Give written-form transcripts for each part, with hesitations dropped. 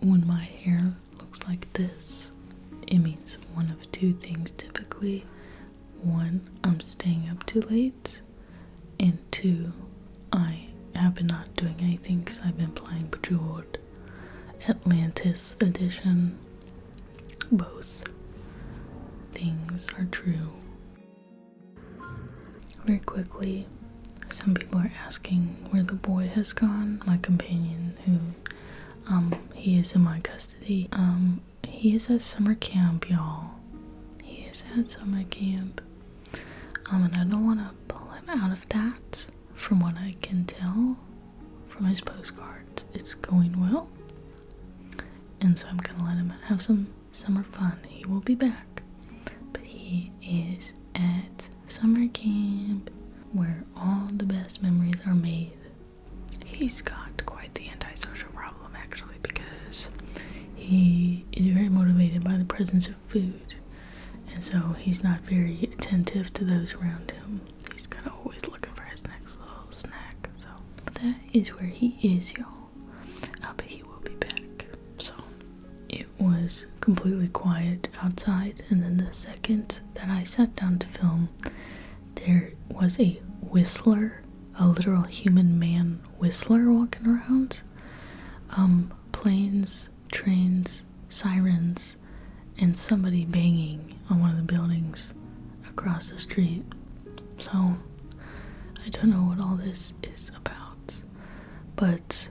when my hair looks like this, it means one of two things typically. One, I'm staying up too late, and two, I have been not doing anything because I've been playing Bejeweled Atlantis edition. Both things are true. Very quickly, some people are asking where the boy has gone, my companion, who he is in my custody. He is at summer camp, y'all. He is at summer camp. And I don't want to pull him out of that. From what I can tell from his postcards, it's going well. And so I'm gonna let him have some summer fun. He will be back. But he is at summer camp, where all the best memories are made. He's got quite the antisocial problem, actually, because he is very motivated by the presence of food, and so he's not very attentive to those around him. He's kind of always looking for his next little snack. So that is where he is, y'all. But he will be back. So it was completely quiet outside, and then the second that I sat down to film, there was a whistler, a literal human man whistler walking around. Planes, trains, sirens, and somebody banging on one of the buildings across the street. So I don't know what all this is about, but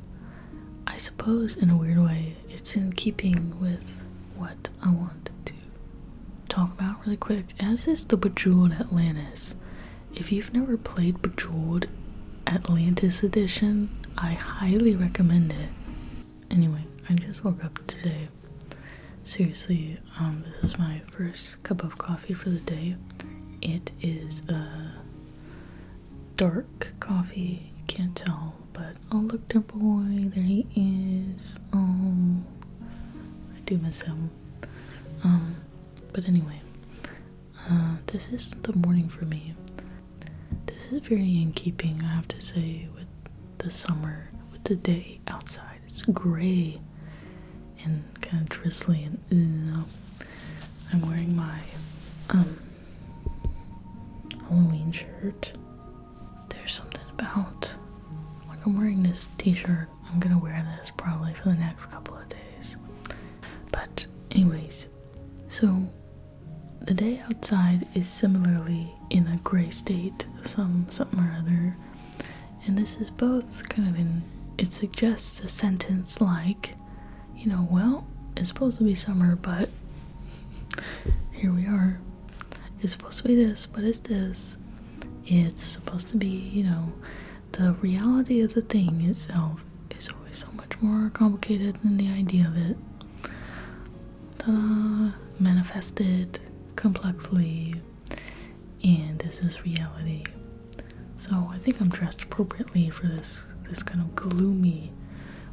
I suppose in a weird way it's in keeping with what I wanted to talk about really quick, as is the Bejeweled Atlantis. If you've never played Bejeweled Atlantis Edition, I highly recommend it. Anyway, I just woke up today. Seriously, this is my first cup of coffee for the day. It is a dark coffee, you can't tell, but oh look, their boy, there he is. Oh, I do miss him. But anyway, this is the morning for me. This is very in keeping, I have to say, with the summer, with the day outside. It's gray and kind of drizzly, and I'm wearing my Halloween shirt. There's something about, like, I'm wearing this t-shirt. I'm gonna wear this probably for the next couple of days. But anyways, so the day outside is similarly in a gray state of something or other, and this is both kind of it suggests a sentence like, you know, well, it's supposed to be summer, but here we are. It's supposed to be this, but it's this. It's supposed to be, you know, the reality of the thing itself is always so much more complicated than the idea of it. Ta-da! Manifested complexly, and this is reality. So I think I'm dressed appropriately for this kind of gloomy.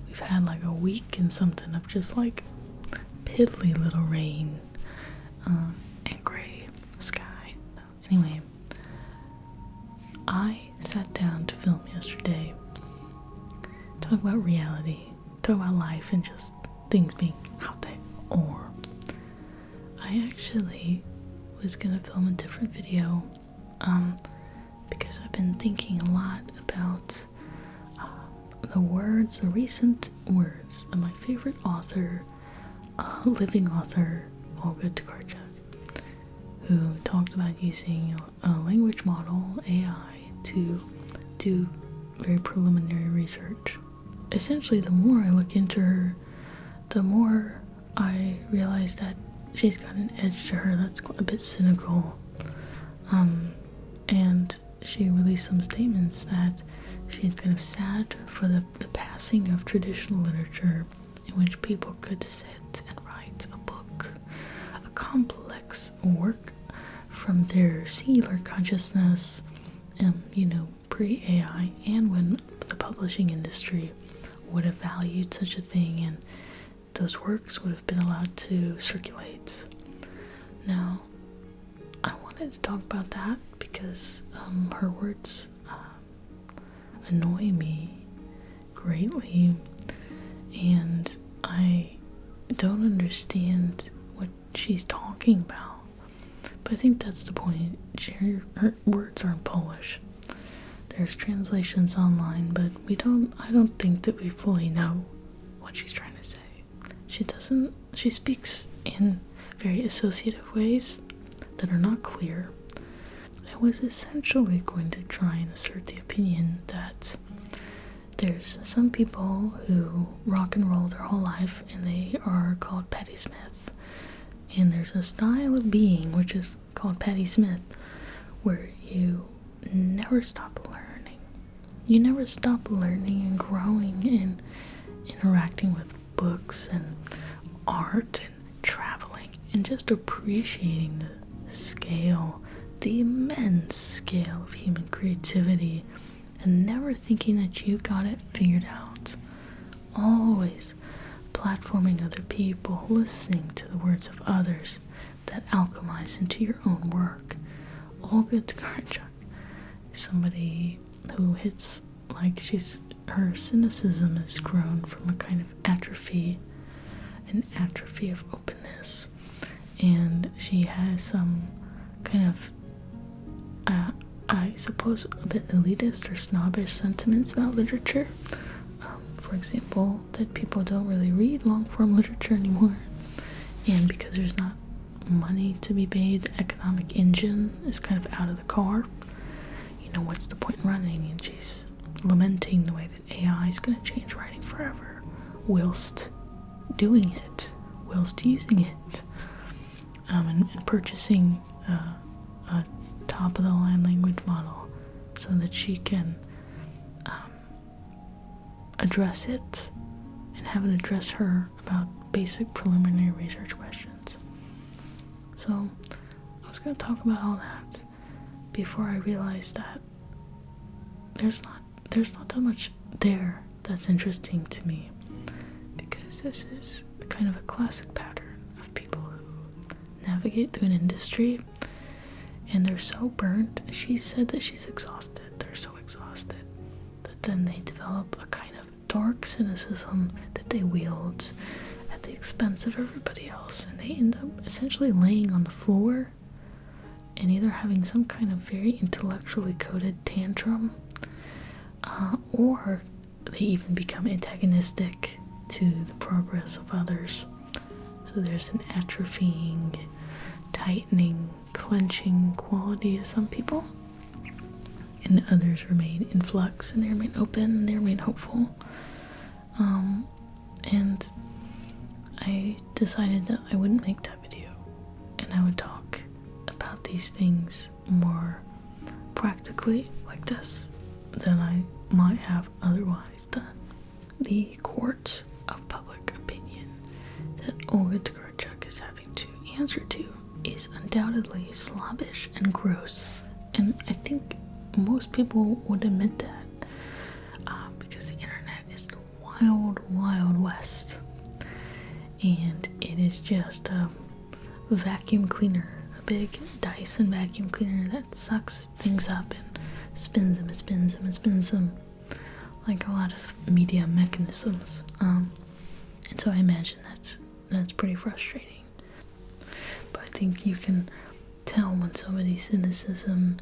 We've had like a week and something of just like piddly little rain and gray sky. Anyway, I sat down to film yesterday, talk about reality, talk about life, and just things being how they are. I actually was gonna film a different video because I've been thinking a lot about the recent words of my favorite author, living author, Olga Tokarczuk, who talked about using a language model, AI, to do very preliminary research. Essentially, the more I look into her, the more I realize that she's got an edge to her that's a bit cynical. And she released some statements that she's kind of sad for the passing of traditional literature in which people could sit and write a book, a complex work from their singular consciousness, pre-AI, and when the publishing industry would have valued such a thing and those works would have been allowed to circulate. Now, I wanted to talk about that because her words annoy me greatly, and I don't understand what she's talking about. But I think that's the point. Her words are in Polish. There's translations online, but I don't think that we fully know what she's trying to say. She speaks in very associative ways that are not clear. I was essentially going to try and assert the opinion that there's some people who rock and roll their whole life and they are called Patti Smith. And there's a style of being which is called Patti Smith where you never stop learning. You never stop learning and growing and interacting with books and art and traveling and just appreciating the scale, the immense scale of human creativity, and never thinking that you got it figured out. Always platforming other people, listening to the words of others that alchemize into your own work. Olga Tokarczuk is somebody who hits like her cynicism has grown from a kind of an atrophy of openness, and she has some kind of I suppose a bit elitist or snobbish sentiments about literature. For example, that people don't really read long-form literature anymore, and because there's not money to be paid, the economic engine is kind of out of the car. You know, what's the point in running? And she's lamenting the way that AI is going to change writing forever, whilst doing it, whilst using it, and purchasing a top-of-the-line language model so that she can address it and have it address her about basic preliminary research questions. So I was going to talk about all that before I realized that there's not that much there that's interesting to me, because this is kind of a classic pattern of people who navigate through an industry and they're so burnt. She said that she's exhausted. They're so exhausted that then they develop a kind of dark cynicism that they wield at the expense of everybody else, and they end up essentially laying on the floor and either having some kind of very intellectually coded tantrum, or they even become antagonistic to the progress of others. So there's an atrophying, tightening, clenching quality to some people, and others remain in flux, and they remain open, and they remain hopeful. And I decided that I wouldn't make that video, and I would talk about these things more practically like this than I might have otherwise done. The court of public opinion that Olga Tokarczuk is having to answer to is undoubtedly slobbish and gross, and I think most people would admit that, because the internet is the wild, wild west, and it is just a vacuum cleaner, a big Dyson vacuum cleaner that sucks things up and spins them and spins them and spins them like a lot of media mechanisms, and so I imagine that's pretty frustrating. But I think you can tell when somebody's cynicism,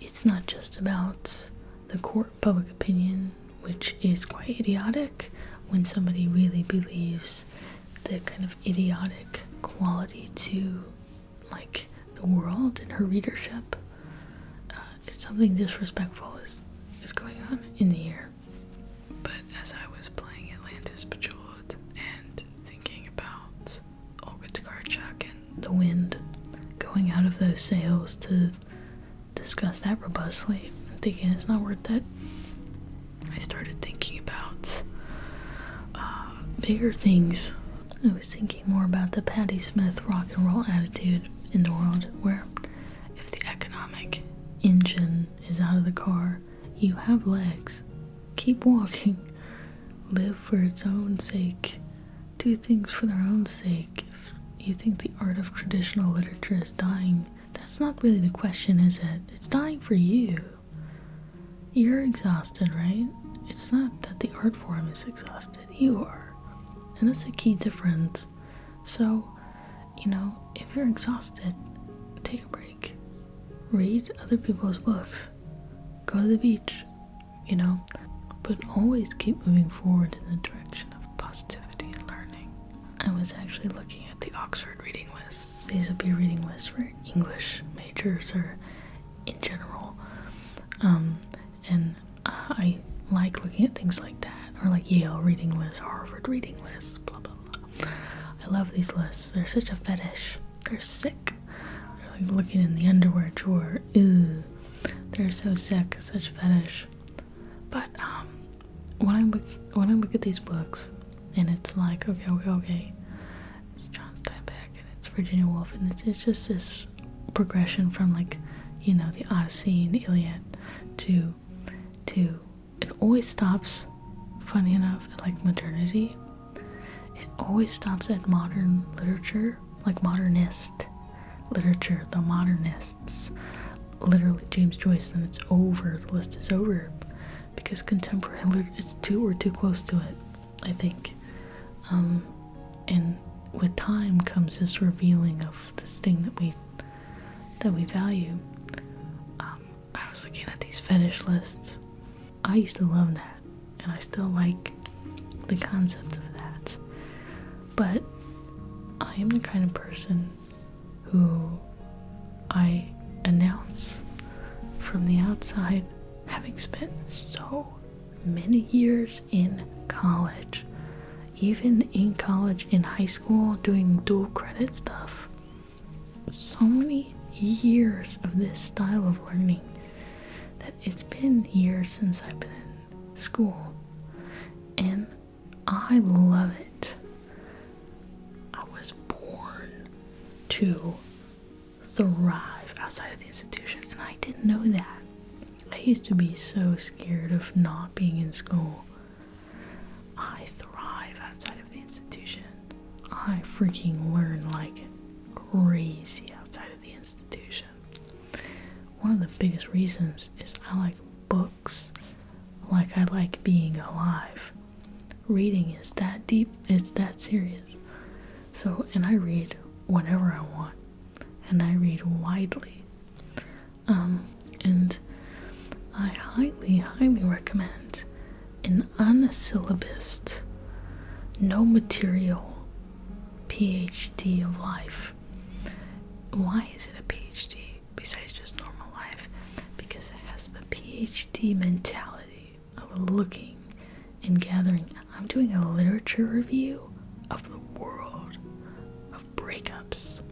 it's not just about the court of public opinion, which is quite idiotic, when somebody really believes the kind of idiotic quality to, like, the world and her readership. It's something disrespectful is going on in the air. But as I was playing Atlantis Bejeweled and thinking about Olga Tokarczuk and the wind going out of those sails to discuss that robustly, and thinking it's not worth it, I started thinking about bigger things. I was thinking more about the Patti Smith rock and roll attitude in the world, where if the economic engine is out of the car, you have legs. Keep walking. Live for its own sake. Do things for their own sake. If you think the art of traditional literature is dying, that's not really the question, is it? It's dying for you. You're exhausted, right? It's not that the art form is exhausted. You are. And that's a key difference So, if you're exhausted, take a break. Read other people's books. Go to the beach, But always keep moving forward in the direction of positivity and learning. I was actually looking at the Oxford reading lists. These would be reading lists for English majors or in general. And I like looking at things like that, or like Yale reading lists, Harvard reading lists, blah, blah, blah. I love these lists. They're such a fetish. They're sick. They're like looking in the underwear drawer. Ew. They're so sick. Such a fetish. But when I look at these books, and it's like, okay, it's John Steinbeck and it's Virginia Woolf, and it's just this progression from the Odyssey and the Iliad to it always stops, funny enough, at modernity. It always stops at modern literature, modernist literature, the modernists, literally James Joyce, and it's over. The list is over because contemporary literature, we're too close to it, I think. And with time comes this revealing of this thing that we value. I was looking at these fetish lists. I used to love that, and I still like the concept of that. But I am the kind of person who I announce from the outside, having spent so many years in college, even in college, in high school, doing dual credit stuff, so many years of this style of learning that it's been years since I've been in school, and I love it. I was born to thrive outside of the institution, and I didn't know that. I used to be so scared of not being in school. I thrive outside of the institution. I freaking learn like crazy outside of the institution. One of the biggest reasons is I like books like I like being alive. Reading is that deep, it's that serious. So, and I read whenever I want, and I read widely. And I highly recommend an unsyllabused, no material PhD of life. Why is it a PhD besides just normal life? Because it has the PhD mentality of looking and gathering. I'm doing a literature review of the world of breakups.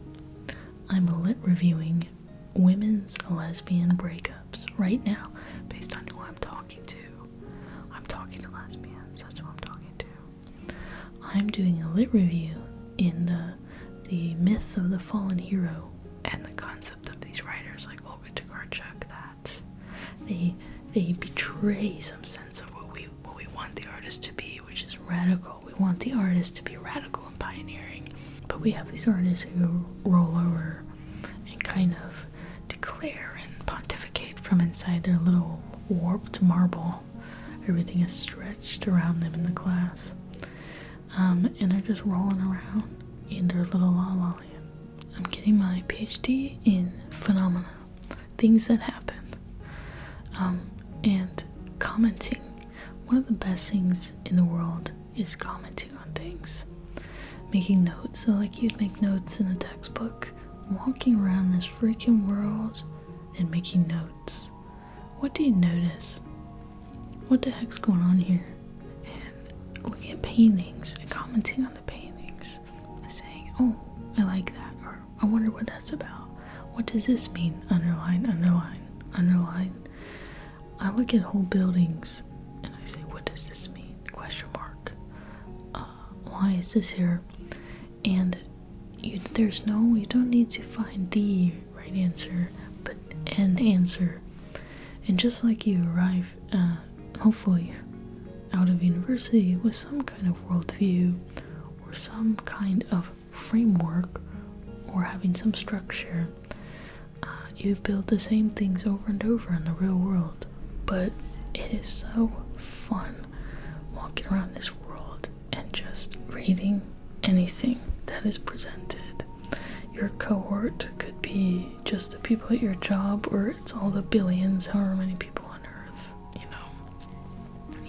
I'm lit reviewing women's lesbian breakups right now based on who I'm talking to. I'm talking to lesbians, that's who I'm talking to. I'm doing a lit review in the myth of the fallen hero and the concept of these writers like Olga Tokarczuk, that they betray some sense of what we want the artist to be, which is radical. We want the artist to be radical and pioneering, but we have these artists who roll over and kind of declare and pontificate from inside their little warped marble. Everything is stretched around them in the class, and they're just rolling around in their little la la land. I'm getting my PhD in phenomena, things that happen, and commenting. One of the best things in the world is commenting on things, making notes. So like you'd make notes in a textbook, walking around this freaking world and making notes. What do you notice? What the heck's going on here? And looking at paintings and commenting on the paintings, saying, oh, I like that, or I wonder what that's about. What does this mean? Underline, underline, underline. I look at whole buildings and I say, what does this mean? Question mark. Why is this here? And you don't need to find the right answer, but an answer. And just like you arrive, hopefully, out of university with some kind of worldview or some kind of framework or having some structure, you build the same things over and over in the real world. But it is so fun walking around this world and just reading anything that that is presented. Your cohort could be just the people at your job, or it's all the billions, however many people on earth,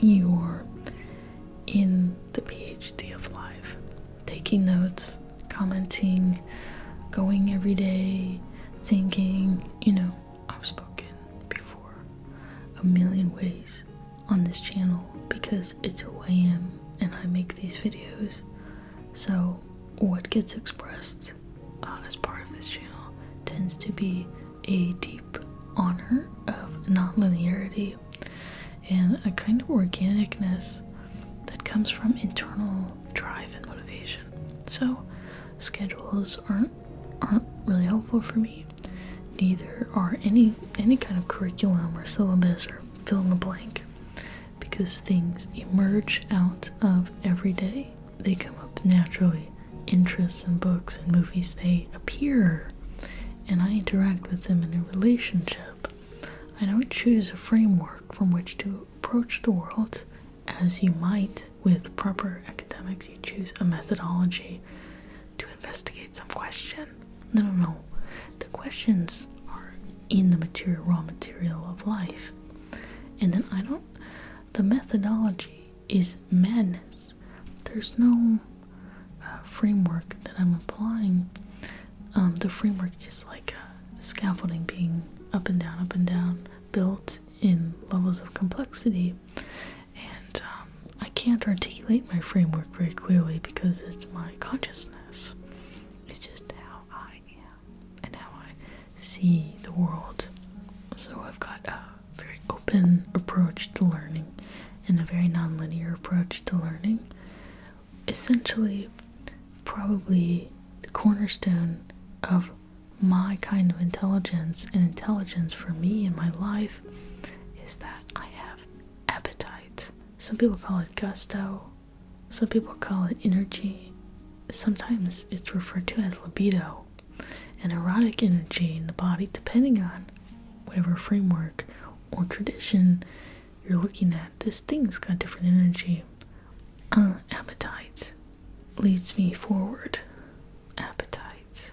You're in the PhD of life, taking notes, commenting, going every day, thinking. I've spoken before a million ways on this channel because it's who I am and I make these videos. So what gets expressed as part of this channel tends to be a deep honor of non-linearity and a kind of organicness that comes from internal drive and motivation. So schedules aren't really helpful for me. Neither are any kind of curriculum or syllabus or fill in the blank, because things emerge out of every day. They come up naturally. Interests in books and movies, they appear, and I interact with them in a relationship. I don't choose a framework from which to approach the world, as you might with proper academics. You choose a methodology to investigate some question. No. The questions are in the raw material of life. And then the methodology is madness. There's no framework that I'm applying. The framework is like a scaffolding being up and down, built in levels of complexity. And I can't articulate my framework very clearly because it's my consciousness. It's just how I am and how I see the world. So I've got a very open approach to learning and a very non-linear approach to learning. Essentially, probably the cornerstone of my kind of intelligence, and intelligence for me in my life, is that I have appetite. Some people call it gusto, some people call it energy. Sometimes it's referred to as libido, an erotic energy in the body, depending on whatever framework or tradition you're looking at. This thing's got different energy. Appetite leads me forward. Appetite,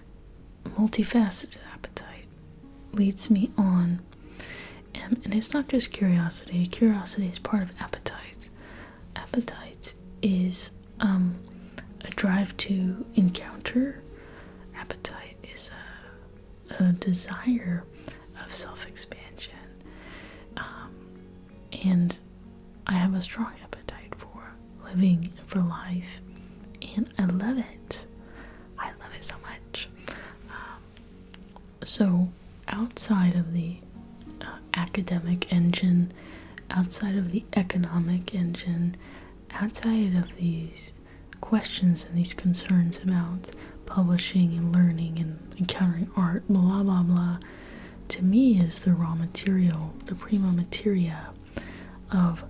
multifaceted appetite, leads me on. And it's not just curiosity. Curiosity is part of appetite. Appetite is a drive to encounter. Appetite is a desire of self-expansion. And I have a strong appetite for living and for life. And I love it. I love it so much. So outside of the academic engine, outside of the economic engine, outside of these questions and these concerns about publishing and learning and encountering art, blah blah blah, to me is the raw material, the prima materia of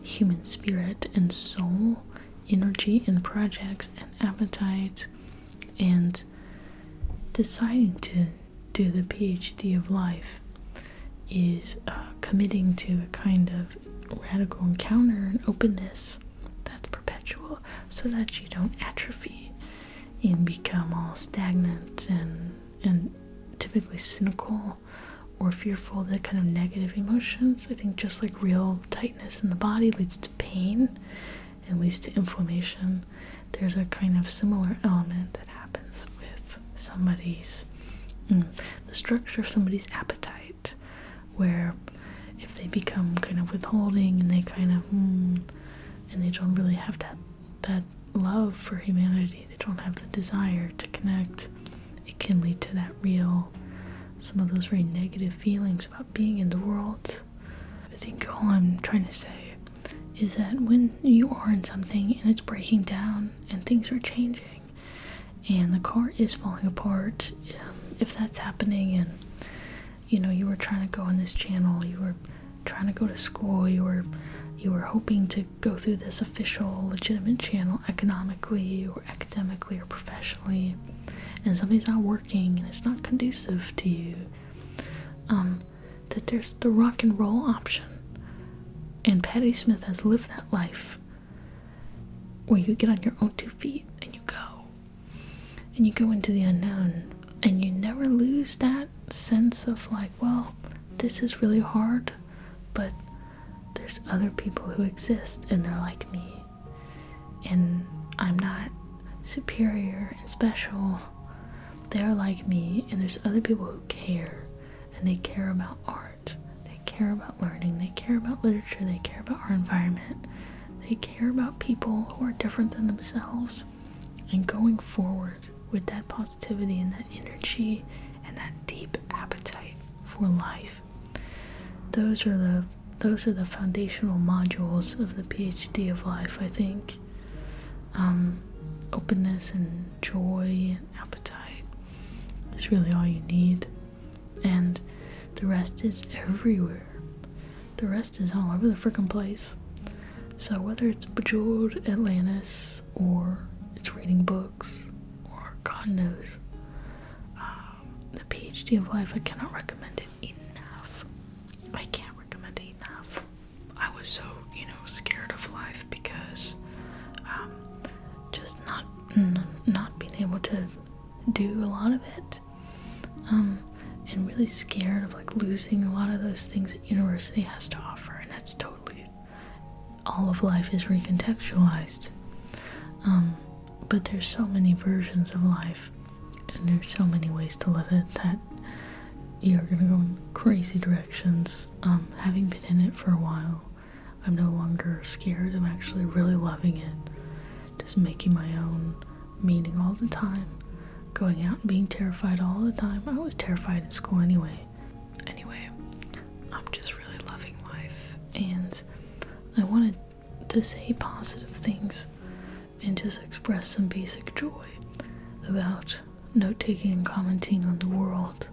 human spirit and soul, energy and projects and appetite. And deciding to do the PhD of life is committing to a kind of radical encounter and openness that's perpetual, so that you don't atrophy and become all stagnant and typically cynical or fearful, that kind of negative emotions. I think just like real tightness in the body leads to pain and leads to inflammation, there's a kind of similar element that happens with somebody's the structure of somebody's appetite, where if they become kind of withholding and they kind of and they don't really have that love for humanity, they don't have the desire to connect, it can lead to some of those very negative feelings about being in the world. I think all I'm trying to say is that when you are in something and it's breaking down and things are changing and the car is falling apart, if that's happening, and you were trying to go on this channel, you were trying to go to school, you were hoping to go through this official legitimate channel economically or academically or professionally, and something's not working and it's not conducive to you, that there's the rock and roll option. And Patti Smith has lived that life where you get on your own 2 feet and you go. and you go into the unknown, and you never lose that sense of like, well, this is really hard, but there's other people who exist and they're like me, and I'm not superior and special. They're like me, and there's other people who care, and they care about art, they care about learning, they care about literature, they care about our environment, they care about people who are different than themselves. And going forward with that positivity and that energy and that deep appetite for life, those are the foundational modules of the PhD of life, I think. Openness and joy and appetite is really all you need, and the rest is everywhere. The rest is all over the freaking place. So whether it's Bejeweled Atlantis, or it's reading books, or God knows, the PhD of life, I cannot recommend it enough. I can't recommend it enough. I was so, scared of life because just not being able to do a lot of it, and really scared of like losing a lot of those things that university has to offer, and that's totally, all of life is recontextualized, but there's so many versions of life, and there's so many ways to live it that you're gonna go in crazy directions. Having been in it for a while, I'm no longer scared. I'm actually really loving it, just making my own meaning all the time, going out and being terrified all the time. I was terrified in school anyway, I'm just really loving life, and I wanted to say positive things and just express some basic joy about note-taking and commenting on the world,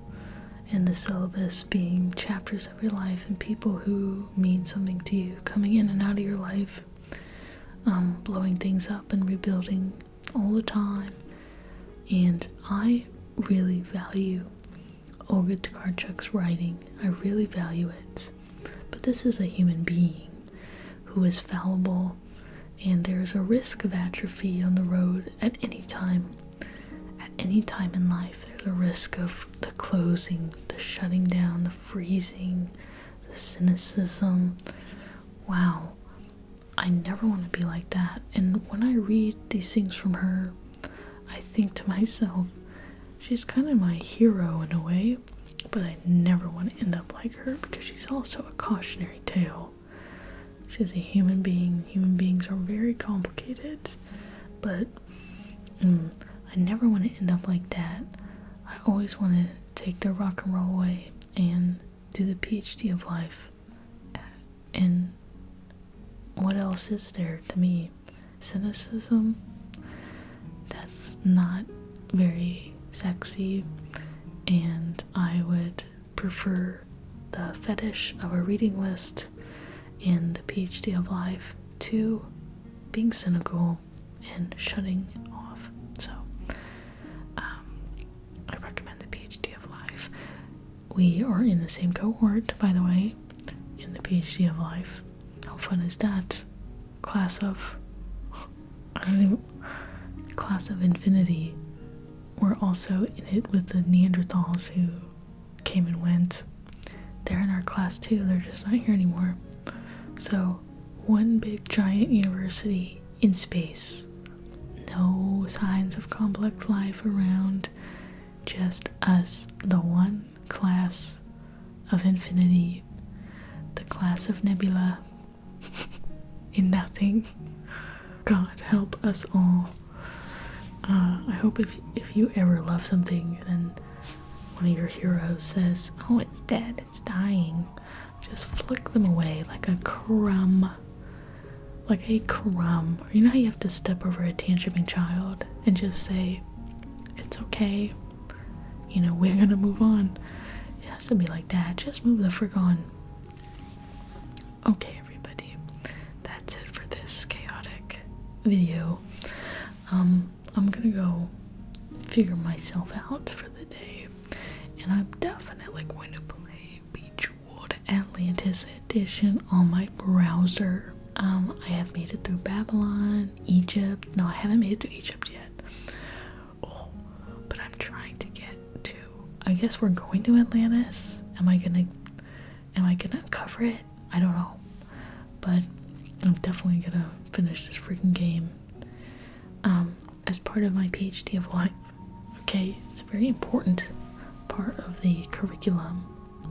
and the syllabus being chapters of your life and people who mean something to you coming in and out of your life, blowing things up and rebuilding all the time. And I really value Olga Tokarczuk's writing. I really value it. But this is a human being who is fallible, and there's a risk of atrophy on the road at any time. At any time in life, there's a risk of the closing, the shutting down, the freezing, the cynicism. Wow. I never want to be like that. And when I read these things from her, I think to myself, she's kind of my hero in a way, but I never want to end up like her, because she's also a cautionary tale. She's a human being. Human beings are very complicated, but I never want to end up like that. I always want to take the rock and roll way and do the PhD of life. And what else is there to me? Cynicism? That's not very sexy, and I would prefer the fetish of a reading list in the PhD of life to being cynical and shutting off. So I recommend the PhD of life. We are in the same cohort, by the way, in the PhD of life. How fun is that? Class of infinity. We're also in it with the Neanderthals who came and went. They're in our class too, they're just not here anymore. So, one big giant university in space. No signs of complex life around, just us, the one class of infinity, the class of nebula, in nothing. God help us all. I hope if you ever love something and one of your heroes says, oh, it's dead, it's dying, just flick them away like a crumb. Like a crumb. You know how you have to step over a tantruming child and just say, it's okay, we're gonna move on. It has to be like that. Just move the frick on. Okay, everybody, that's it for this chaotic video. I'm gonna go figure myself out for the day, and I'm definitely going to play Bejeweled Atlantis edition on my browser. I have made it through Babylon, Egypt. No, I haven't made it through Egypt yet. Oh, I guess we're going to Atlantis. Am I gonna cover it? I don't know. But I'm definitely gonna finish this freaking game. As part of my PhD of life. Okay, it's a very important part of the curriculum.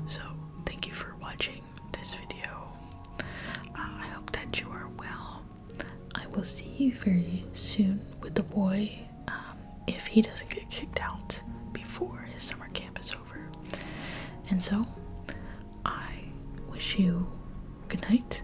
So, thank you for watching this video. I hope that you are well. I will see you very soon with the boy, if he doesn't get kicked out before his summer camp is over. And so, I wish you good night,